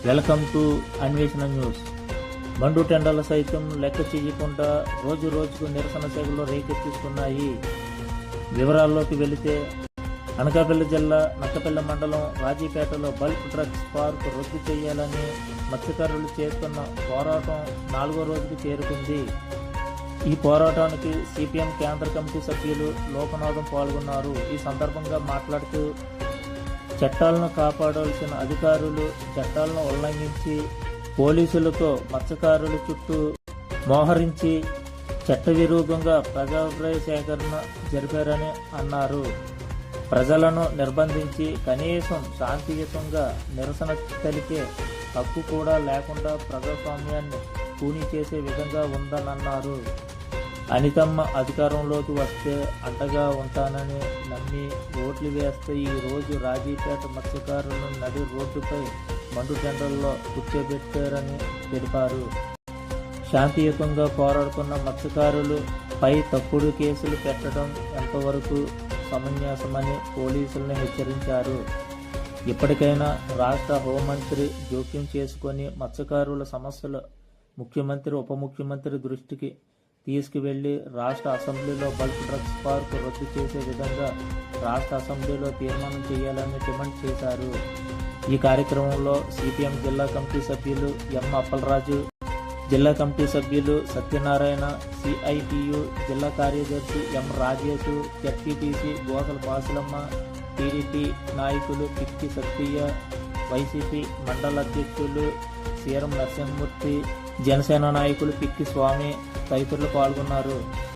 Welcome to అన్వేషణ news. మండు టెండలు సైతం లెక్క చేయకుండా రోజు రోజుకు నిరసన సేవలు రేకెత్తిస్తున్నాయి. వివరాల్లోకి వెళితే అనకాపల్లి జిల్లా నక్కపల్లి మండలం రాజీపేటలో బల్క్ డ్రగ్స్ పార్క్ రద్దు చేయాలని మత్స్యకారులు చేస్తున్న పోరాటం 4వ రోజుకు చేరుకుంది. ఈ పోరాటానికి సిపిఎం కేంద్ర కమిటీ సభ్యులు లోకనాథం పాల్గొన్నారు. ఈ సందర్భంగా మాట్లాడుతూ చట్టాలను కాపాడాల్సిన అధికారులు చట్టాలను ఉల్లంఘించి పోలీసులతో మత్స్యకారుల చుట్టూ మోహరించి చట్టవిరుద్ధంగా ప్రజాభిప్రాయ సేకరణ జరిపారని అన్నారు. ప్రజలను నిర్బంధించి కనీసం శాంతియుతంగా నిరసన తెలిపే హక్కు కూడా లేకుండా ప్రజాస్వామ్యాన్ని కూని చేసే విధంగా ఉందనన్నారు. అనితమ్మ అధికారంలోకి వస్తే అండగా ఉంటానని నమ్మి ఓట్లు వేస్తే ఈ రోజు రాజీపేట మత్స్యకారులను నడి రోడ్డుపై మండు టెండల్లో కూర్చోబెట్టారని తెలిపారు. శాంతియుతంగా పోరాడుతున్న మత్స్యకారులు పై తప్పుడు కేసులు పెట్టడం ఎంతవరకు సమంజసమని పోలీసులను హెచ్చరించారు. ఇప్పటికైనా రాష్ట్ర హోంమంత్రి జోక్యం చేసుకొని మత్స్యకారుల సమస్యలు ముఖ్యమంత్రి ఉప ముఖ్యమంత్రి దృష్టికి తీసుకువెళ్లి రాష్ట్ర అసెంబ్లీలో బల్క్ డ్రగ్స్ పార్క్ రద్దు చేసే విధంగా రాష్ట్ర అసెంబ్లీలో తీర్మానం చేయాలని డిమాండ్ చేశారు. ఈ కార్యక్రమంలో సిపిఎం జిల్లా కమిటీ సభ్యులు ఎం అప్పలరాజు, జిల్లా కమిటీ సభ్యులు సత్యనారాయణ, సిఐటియు జిల్లా కార్యదర్శి ఎం రాజేష్, జెడ్పీటీసీ గోసల బాసులమ్మ, టీడీపీ నాయకులు పిక్కి సత్య, వైసీపీ మండల అధ్యక్షులు సీరం నరసింహమూర్తి, జనసేన నాయకులు పిక్కి స్వామి తదితరులు పాల్గొన్నారు.